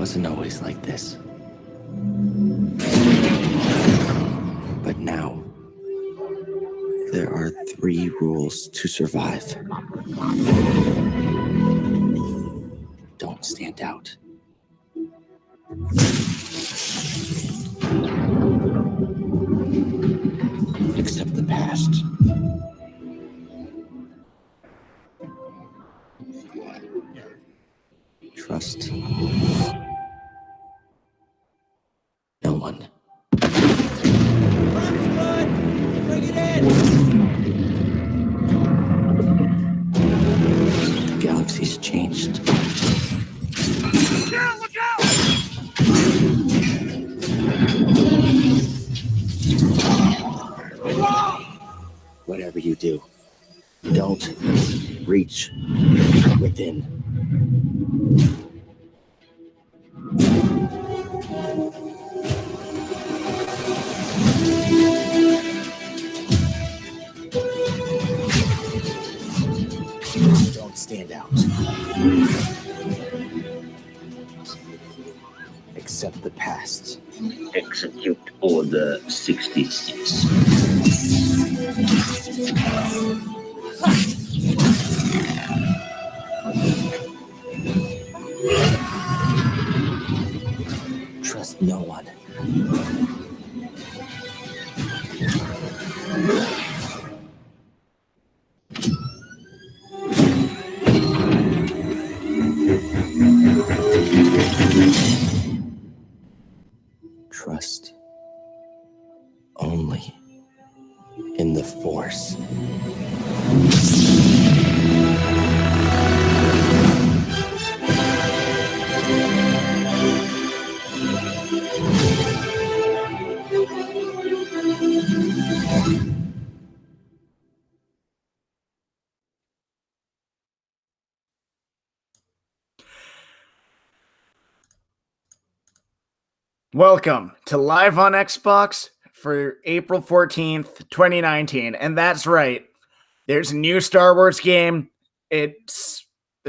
wasn't always like this. But now, there are 3 rules to survive. Don't stand out. Accept the past. Trust no one. Bring it in! The galaxy's changed. Yeah, look out! Whatever you do, don't reach within. Don't stand out. Accept the past. Execute Order 66. Trust no one. Trust only in the Force. Welcome to Live on Xbox for April 14th, 2019. And that's right. There's a new Star Wars game. The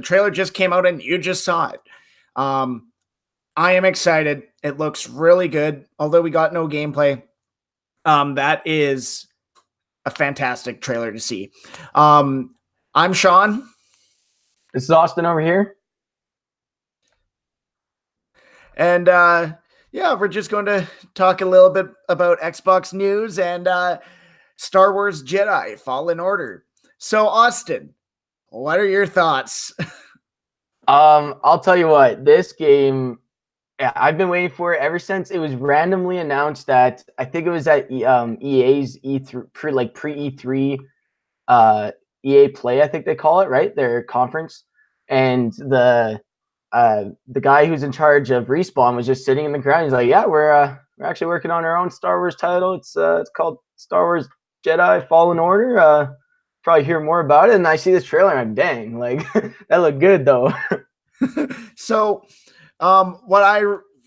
trailer just came out and you just saw it. I am excited. It looks really good, although we got no gameplay. That is a fantastic trailer to see. I'm Shawn. This is Austin over here. And yeah, we're just going to talk a little bit about Xbox news and Star Wars Jedi Fallen Order. So, Austin, what are your thoughts? I'll tell you what, this game, I've been waiting for it ever since it was randomly announced at, I think it was at EA's E3, pre-E3 EA Play, I think they call it, right? Their conference. And the guy who's in charge of Respawn was just sitting in the ground. He's like, "Yeah, we're actually working on our own Star Wars title. It's called Star Wars Jedi Fallen Order. Probably hear more about it." And I see this trailer, and I'm dang, like that looked good though. So,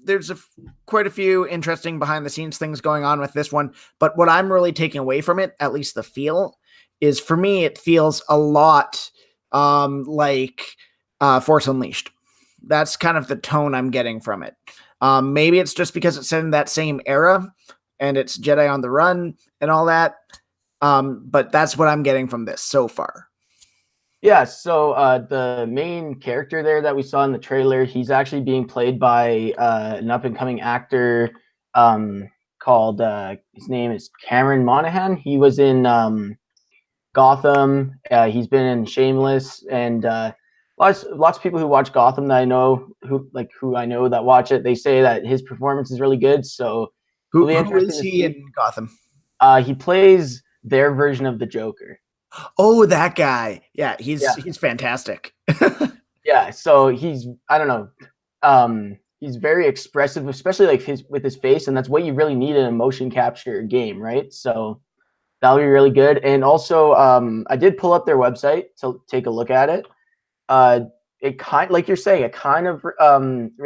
there's quite a few interesting behind the scenes things going on with this one, but what I'm really taking away from it, at least the feel, is for me it feels a lot like Force Unleashed. That's kind of the tone I'm getting from it. Maybe it's just because it's set in that same era and it's Jedi on the run and all that. But that's what I'm getting from this so far. Yeah, so the main character there that we saw in the trailer, he's actually being played by an up-and-coming actor called, his name is Cameron Monaghan. He was in Gotham. He's been in Shameless, and lots of people who watch Gotham that I know, who I know that watch it, they say that his performance is really good. So who is he in Gotham? He plays their version of the Joker. Oh, that guy. Yeah, he's fantastic. Yeah, so he's, I don't know, he's very expressive, especially like with his face, and that's what you really need in a motion capture game, right? So that'll be really good. And also, I did pull up their website to take a look at it. It kind, like you're saying, it kind of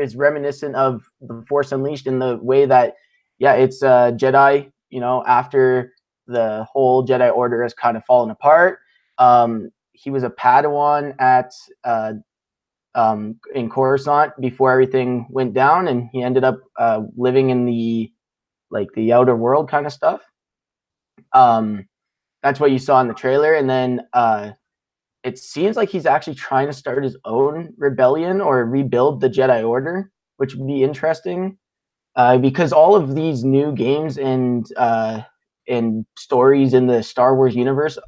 is reminiscent of the Force Unleashed in the way that, yeah, it's Jedi, you know, after the whole Jedi Order has kind of fallen apart. He was a Padawan at in Coruscant before everything went down, and he ended up living in the outer world kind of stuff. That's what you saw in the trailer, and then it seems like he's actually trying to start his own rebellion or rebuild the Jedi Order, which would be interesting because all of these new games and stories in the Star Wars universe,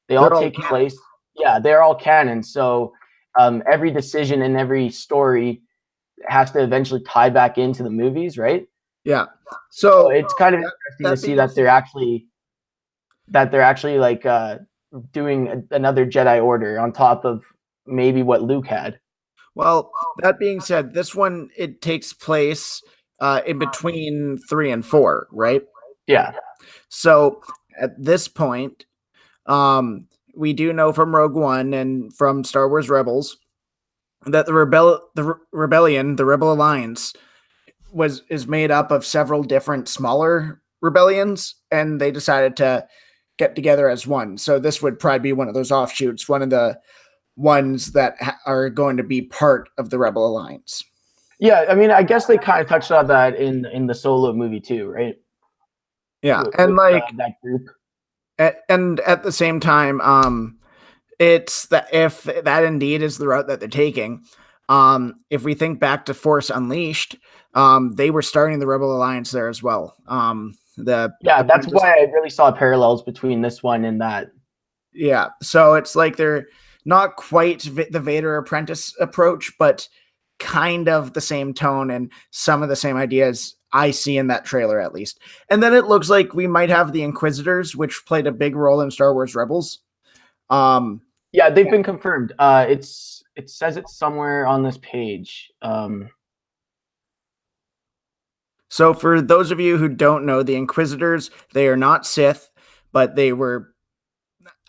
they all take place. Yeah, they're all canon. So every decision and every story has to eventually tie back into the movies, right? Yeah. So it's kind of interesting to see that they're actually like doing another Jedi Order on top of maybe what Luke had. Well, that being said, this one, it takes place in between 3 and 4, right? Yeah. So at this point, we do know from Rogue One and from Star Wars Rebels that the rebellion, the Rebel Alliance, is made up of several different smaller rebellions, and they decided to get together as one. So this would probably be one of those offshoots, one of the ones that are going to be part of the Rebel Alliance. Yeah, I mean, I guess they kind of touched on that in the Solo movie too, right? Yeah, With that group. And at the same time, it's that if that indeed is the route that they're taking, if we think back to Force Unleashed, they were starting the Rebel Alliance there as well. That's why I really saw parallels between this one and that. Yeah, so it's like they're not quite the Vader apprentice approach, but kind of the same tone and some of the same ideas I see in that trailer, at least. And then it looks like we might have the Inquisitors, which played a big role in Star Wars Rebels. Yeah, they've been confirmed. It says it somewhere on this page. So for those of you who don't know, the Inquisitors, they are not Sith, but they were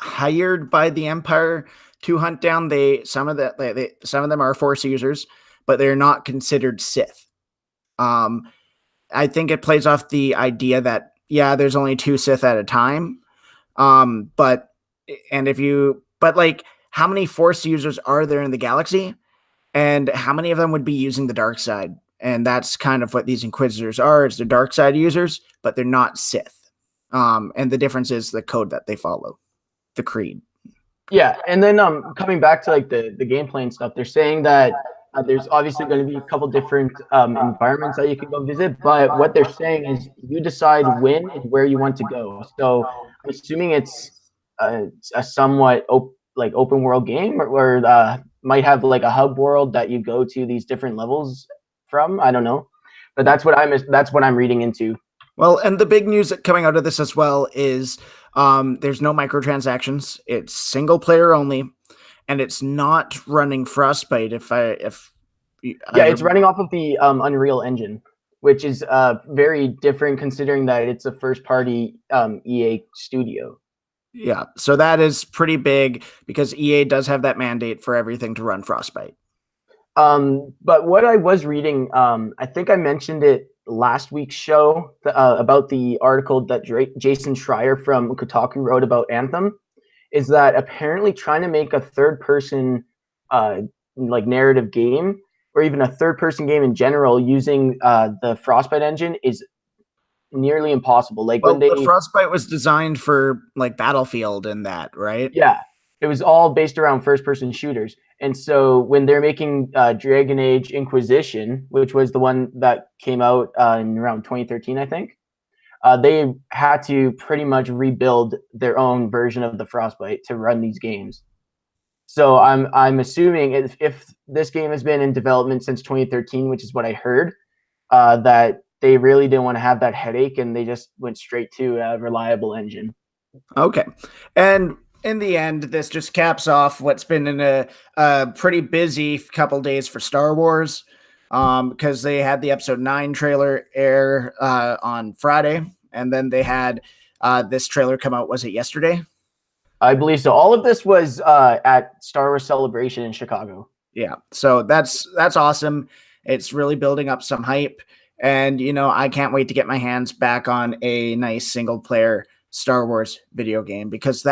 hired by the Empire to hunt down some of them are Force users, but they're not considered Sith. I think it plays off the idea that there's only 2 Sith at a time. But how many Force users are there in the galaxy, and how many of them would be using the dark side? And that's kind of what these Inquisitors are. It's the dark side users, but they're not Sith. And the difference is the code that they follow, the creed. Yeah, and then coming back to like the gameplay and stuff, they're saying that there's obviously going to be a couple different environments that you can go visit, but what they're saying is you decide when and where you want to go. So I'm assuming it's a somewhat open world game, or might have like a hub world that you go to these different levels from. I don't know, but that's what I'm reading into. Well, and the big news coming out of this as well is there's no microtransactions. It's single player only, and it's not running Frostbite. It's running off of the Unreal Engine, which is very different considering that it's a first party EA studio. Yeah, so that is pretty big because EA does have that mandate for everything to run Frostbite. But what I was reading, I think I mentioned it last week's show about the article that Jason Schreier from Kotaku wrote about Anthem, is that apparently trying to make a third-person narrative game, or even a third-person game in general, using the Frostbite engine is nearly impossible. The Frostbite was designed for like Battlefield and that, right? Yeah, it was all based around first-person shooters. And so when they're making Dragon Age Inquisition, which was the one that came out in around 2013, I think, they had to pretty much rebuild their own version of the Frostbite to run these games. So I'm assuming if this game has been in development since 2013, which is what I heard, that they really didn't want to have that headache, and they just went straight to a reliable engine. Okay. And in the end, this just caps off what's been in a pretty busy couple days for Star Wars, because they had the Episode 9 trailer air on Friday, and then they had this trailer come out. Was it yesterday? I believe so. All of this was at Star Wars Celebration in Chicago. Yeah, so that's awesome. It's really building up some hype, and I can't wait to get my hands back on a nice single player Star Wars video game, because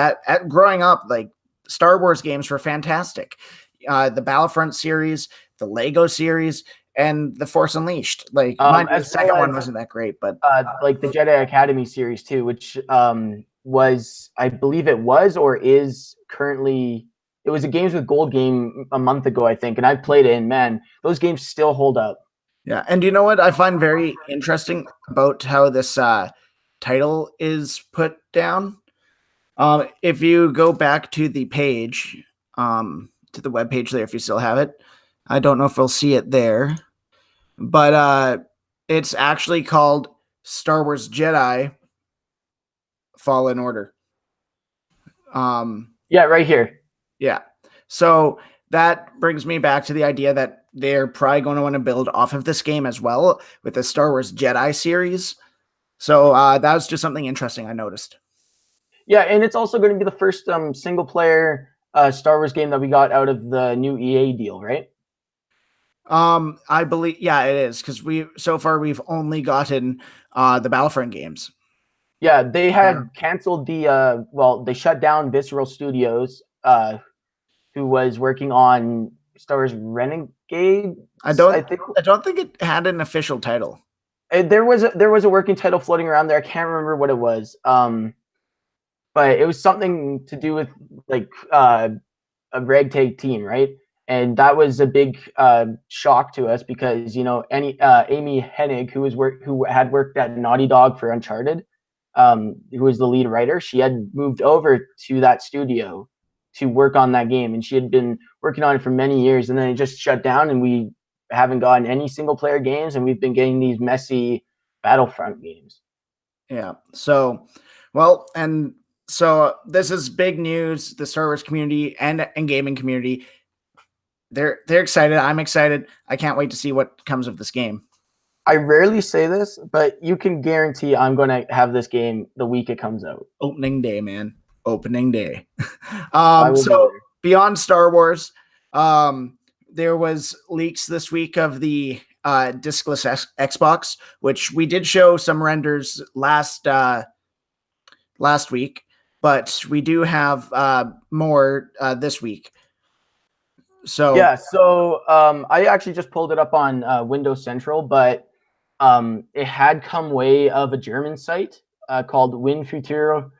growing up, like, Star Wars games were fantastic. the Battlefront series, the Lego series, and the Force Unleashed. Like, mind you, the As second well one as wasn't that great, but like the Jedi Academy series too, which was, I believe it was or is currently, it was a Games with Gold game a month ago, I think, and I played it, and man, those games still hold up. yeah. And you know what I find very interesting about how this title is put down? If you go back to the page, to the web page there, if you still have it, I don't know if we'll see it there, but it's actually called Star Wars Jedi Fallen Order. Yeah, right here. Yeah. So that brings me back to the idea that they're probably going to want to build off of this game as well with the Star Wars Jedi series. So that was just something interesting I noticed. Yeah, and it's also going to be the first single player Star Wars game that we got out of the new EA deal, right? I believe, yeah, it is, because so far we've only gotten the Battlefront games. Yeah, they had canceled they shut down Visceral Studios, who was working on Star Wars Renegade. I don't think it had an official title. There was a working title floating around there. I can't remember what it was. But it was something to do with like a ragtag team, right? And that was a big shock to us because Amy Hennig, who had worked at Naughty Dog for Uncharted, who was the lead writer, she had moved over to that studio to work on that game, and she had been working on it for many years, and then it just shut down, and we haven't gotten any single player games, and we've been getting these messy Battlefront games. Yeah. So, well, and so this is big news. The Star Wars community and gaming community, they're excited. I'm excited. I can't wait to see what comes of this game. I rarely say this, but you can guarantee I'm going to have this game the week it comes out. Opening day, man. Opening day. So beyond Star Wars, there was leaks this week of the discless Xbox, which we did show some renders last week, but we do have more this week. So yeah, I actually just pulled it up on Windows Central, but it had come way of a German site called winfuturo.de,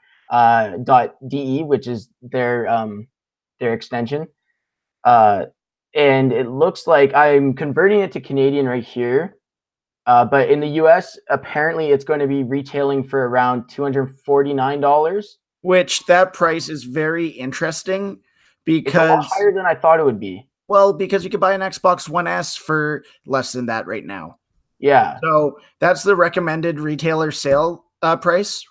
which is their extension. And it looks like I'm converting it to Canadian right here. But in the US, apparently it's going to be retailing for around $249. Which that price is very interesting because it's a lot higher than I thought it would be. Well, because you could buy an Xbox One S for less than that right now. Yeah. So that's the recommended retailer sale price.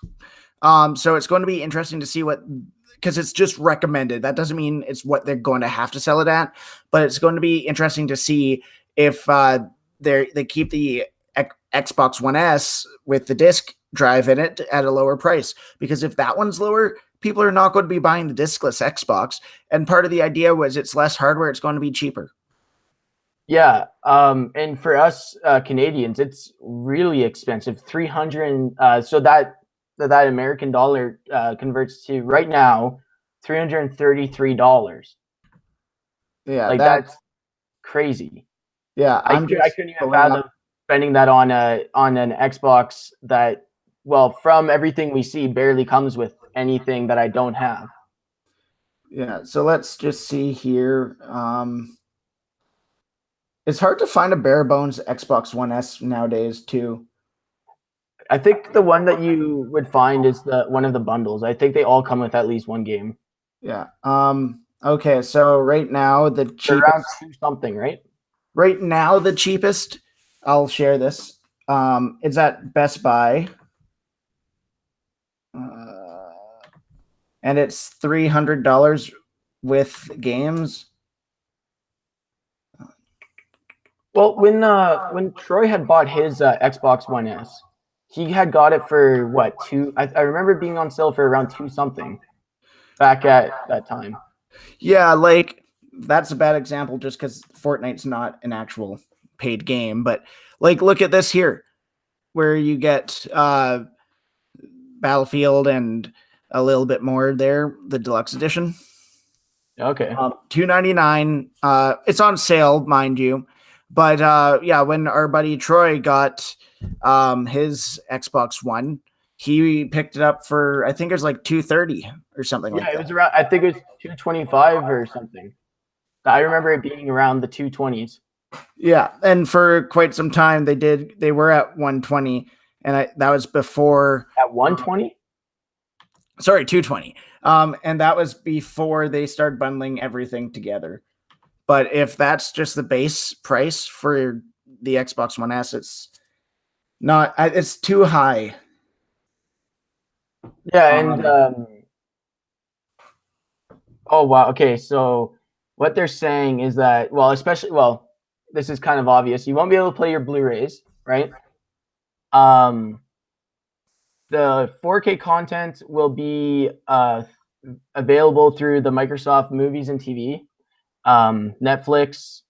So it's going to be interesting to see because it's just recommended. That doesn't mean it's what they're going to have to sell it at, but it's going to be interesting to see if they keep the Xbox One S with the disc drive in it at a lower price. Because if that one's lower, people are not going to be buying the discless Xbox. And part of the idea was it's less hardware. It's going to be cheaper. Yeah. And for us Canadians, it's really expensive. 300. So that American dollar converts to right now $333. Yeah. Like that's crazy. Yeah. I couldn't even fathom spending that on an Xbox that, well, from everything we see, barely comes with anything that I don't have. Yeah, so let's just see here. It's hard to find a bare bones Xbox One S nowadays too. I think the one that you would find is one of the bundles. I think they all come with at least one game. Yeah. Okay, so right now the cheapest, around $2 right? Right now the cheapest, I'll share this. It's at Best Buy. And it's $300 with games. Well, when Troy had bought his Xbox One S, he had got it for what, two? I remember it being on sale for around $2 something back at that time. Yeah, like that's a bad example just because Fortnite's not an actual paid game, but like look at this here, where you get Battlefield and a little bit more there, the deluxe edition. Okay. $299. It's on sale, mind you. But yeah, when our buddy Troy got his Xbox One, he picked it up for, I think it was like $230 or something Yeah, like it that. was around. I think it was 225 or something. I remember it being around the 220s. Yeah, and for quite some time they were at 120, and that was before At 120? sorry 220. And that was before they started bundling everything together. But if that's just the base price for the Xbox One S, it's too high. Yeah, and oh wow. Okay, so what they're saying is that this is kind of obvious. You won't be able to play your Blu-rays, right? The 4K content will be available through the Microsoft Movies and TV, Netflix,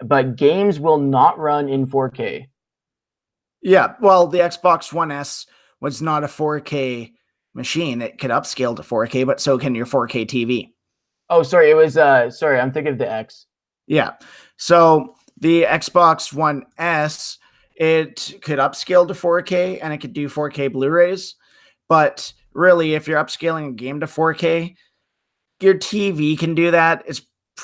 but games will not run in 4K. Yeah, well, the Xbox One S was not a 4K machine. It could upscale to 4K, but so can your 4K TV. Oh, sorry, it was sorry, I'm thinking of the X. Yeah. So the Xbox One S, it could upscale to 4K and it could do 4K Blu-rays. But really, if you're upscaling a game to 4K, your TV can do that. It's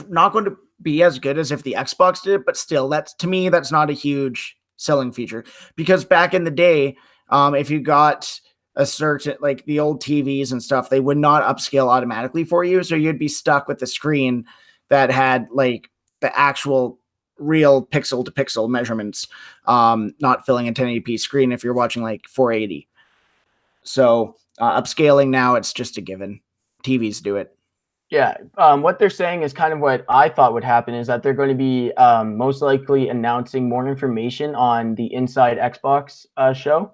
not going to be as good as if the Xbox did it, but still, to me, that's not a huge selling feature. Because back in the day, if you got a certain, like the old TVs and stuff, they would not upscale automatically for you. So you'd be stuck with the screen that had like the actual real pixel to pixel measurements, not filling a 1080p screen if you're watching like 480. So upscaling now, it's just a given. TVs do it. Yeah, what they're saying is kind of what I thought would happen is that they're going to be most likely announcing more information on the Inside Xbox show,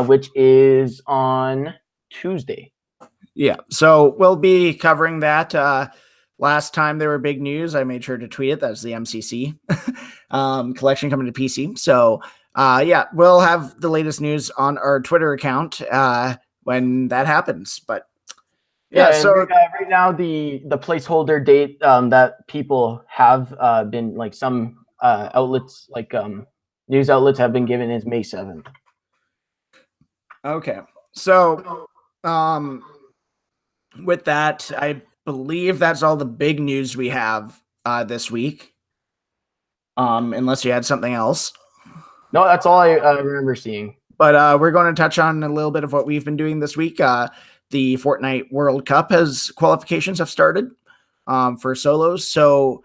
which is on Tuesday. Yeah, so we'll be covering that. Last time there were big news, I made sure to tweet it. That was the MCC collection coming to PC. So yeah, we'll have the latest news on our Twitter account when that happens. But yeah, so right now the placeholder date that people have been like some outlets like news outlets have been given is May 7th. Okay, so with that, I believe that's all the big news we have this week. Unless you had something else. No, that's all I remember seeing. But we're going to touch on a little bit of what we've been doing this week. The Fortnite World Cup qualifications have started for solos. So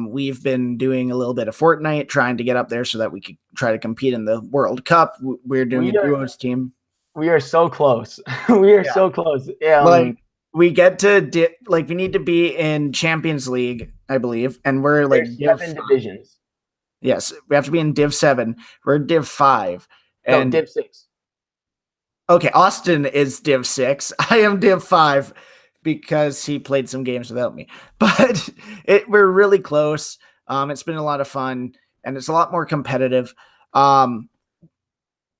we've been doing a little bit of Fortnite, trying to get up there so that we could try to compete in the World Cup. We're doing a duos team. We are so close. We are so close. Like we get to we need to be in Champions League, I believe, and we're like seven divisions. Yes, we have to be in Div 7. We're Div 5. And Div 6. Okay, Austin is Div 6. I am Div 5 because he played some games without me. But we're really close. It's been a lot of fun, and it's a lot more competitive.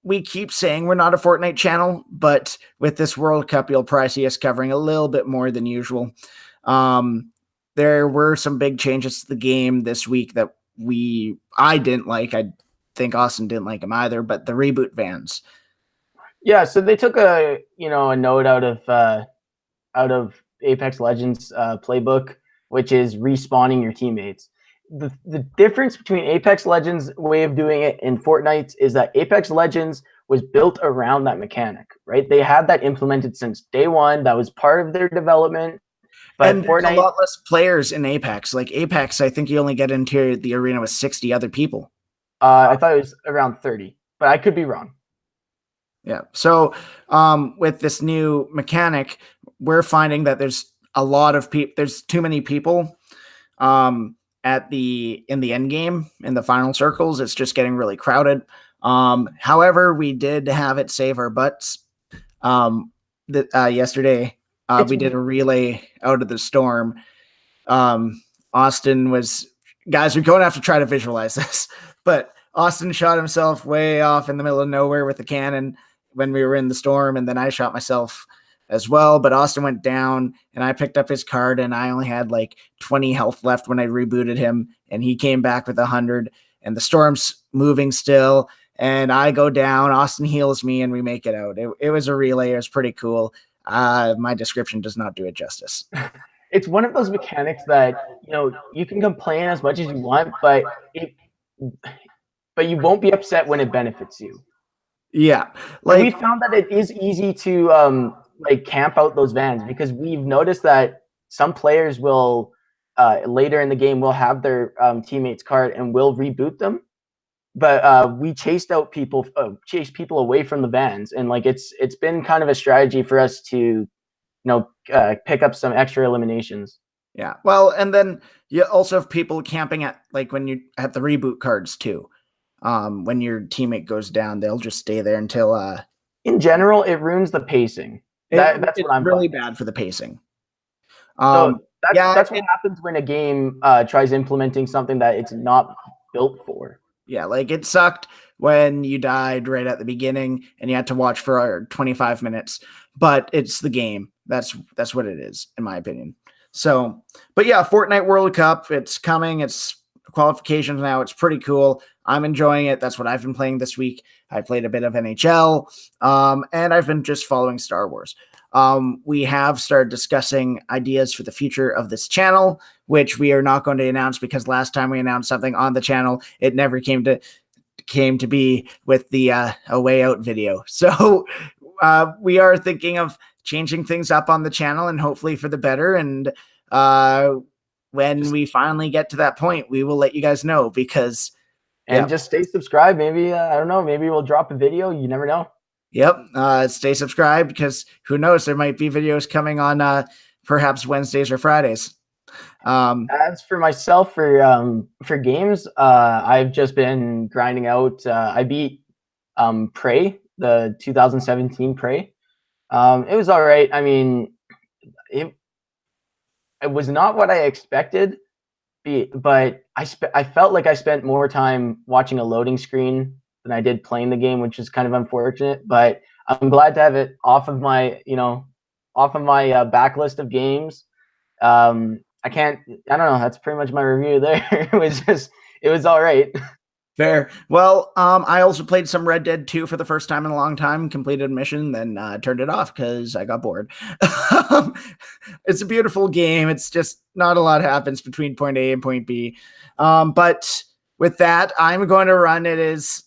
We keep saying we're not a Fortnite channel, but with this World Cup, you'll probably see us covering a little bit more than usual. There were some big changes to the game this week that I didn't like. I think Austin didn't like them either, but the reboot vans. Yeah, so they took a note out of Apex Legends playbook, which is respawning your teammates. The difference between Apex Legends' way of doing it and Fortnite's is that Apex Legends was built around that mechanic, right? They had that implemented since day one. That was part of their development. But and Fortnite, a lot less players in Apex. Like Apex, I think you only get into the arena with 60 other people. I thought it was around 30, but I could be wrong. Yeah. So with this new mechanic, we're finding that there's a lot of people. There's too many people in the end game, in the final circles. It's just getting really crowded. However, we did have it save our butts. Yesterday, we did a relay out of the storm. Austin was, guys, we're going to have to try to visualize this, but Austin shot himself way off in the middle of nowhere with a cannon when we were in the storm, and then I shot myself as well, but Austin went down and I picked up his card and I only had like 20 health left when I rebooted him and he came back with 100 and the storm's moving still and I go down, Austin heals me and we make it out. It was a relay. It was pretty cool. My description does not do it justice. It's one of those mechanics that, you can complain as much as you want, but you won't be upset when it benefits you. Yeah. Like, we found that it is easy to camp out those vans because we've noticed that some players will later in the game will have their teammates card and will reboot them. But we chased people away from the vans, and like it's been kind of a strategy for us to pick up some extra eliminations. Yeah. Well, and then you also have people camping at like when you at the reboot cards too. When your teammate goes down, they'll just stay there until in general, it ruins the pacing. That's what I'm really bad for the pacing. So that's what happens when a game tries implementing something that it's not built for. Yeah, like it sucked when you died right at the beginning and you had to watch for 25 minutes, but it's the game. That's what it is, in my opinion. So, but yeah, Fortnite World Cup, it's coming. It's qualifications now. It's pretty cool. I'm enjoying it. That's what I've been playing this week. I played a bit of NHL, and I've been just following Star Wars. We have started discussing ideas for the future of this channel, which we are not going to announce because last time we announced something on the channel, it never came to be with the A Way Out video. So we are thinking of changing things up on the channel and hopefully for the better. And when we finally get to that point, we will let you guys know because just stay subscribed. Maybe I don't know. Maybe we'll drop a video. You never know. Yep. Stay subscribed because who knows? There might be videos coming on perhaps Wednesdays or Fridays. As for myself, for games, I've just been grinding out. I beat Prey, the 2017 Prey. It was all right. I mean, it was not what I expected, but I felt like I spent more time watching a loading screen than I did playing the game, which is kind of unfortunate. But I'm glad to have it off of my backlist of games. I don't know. That's pretty much my review there. It was all right. Fair. Well, I also played some Red Dead 2 for the first time in a long time, completed a mission, then turned it off because I got bored. It's a beautiful game. It's just not a lot happens between point A and point B. But with that, I'm going to run. It is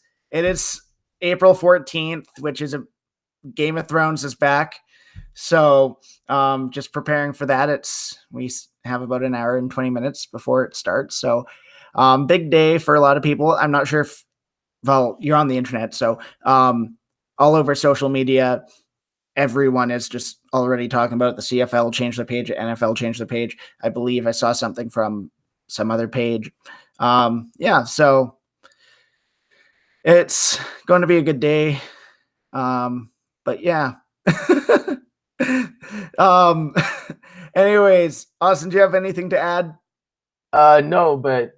April 14th, which is Game of Thrones is back. So just preparing for that. We have about an hour and 20 minutes before it starts. So big day for a lot of people. I'm not sure if, you're on the internet. So all over social media, everyone is just already talking about the CFL changed the page, NFL changed the page. I believe I saw something from some other page. So it's going to be a good day. But yeah. Anyways, Austin, do you have anything to add? No, but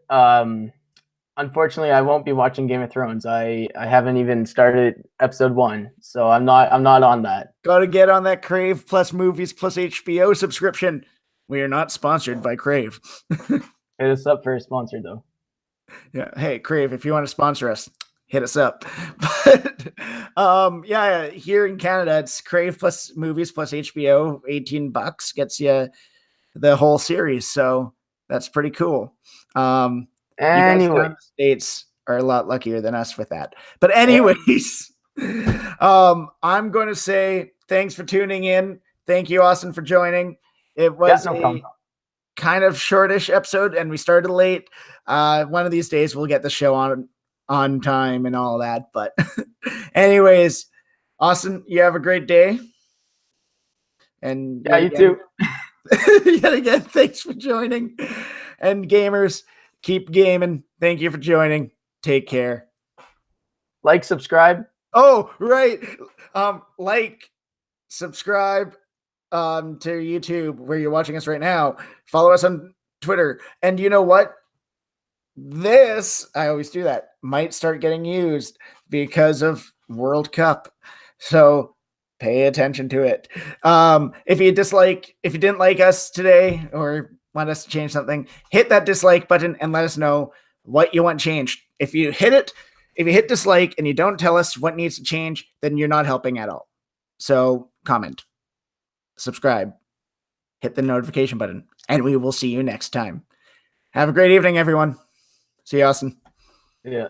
unfortunately, I won't be watching Game of Thrones. I haven't even started episode 1, so I'm not on that. Got to get on that Crave plus movies plus HBO subscription. We are not sponsored by Crave. Hit us up for a sponsor, though. Yeah, hey Crave, if you want to sponsor us, hit us up. But here in Canada, it's Crave plus movies plus HBO, $18 gets you the whole series. So that's pretty cool. You guys in the States are a lot luckier than us with that. But anyways, I'm going to say thanks for tuning in. Thank you, Austin, for joining. It was kind of shortish episode and we started late. One of these days we'll get the show on time and all that. But anyways, Austin, you have a great day. And you too. Yet again, thanks for joining. And gamers, keep gaming. Thank you for joining. Take care. Like, subscribe. Oh, right. Subscribe to YouTube where you're watching us right now. Follow us on Twitter. And you know what? I always do that, might start getting used because of World Cup. So Pay attention to it. If you didn't like us today or want us to change something, hit that dislike button and let us know what you want changed. If you hit dislike and you don't tell us what needs to change, then you're not helping at all. So comment, subscribe, hit the notification button, and we will see you next time. Have a great evening, everyone. See you, Austin. Yeah.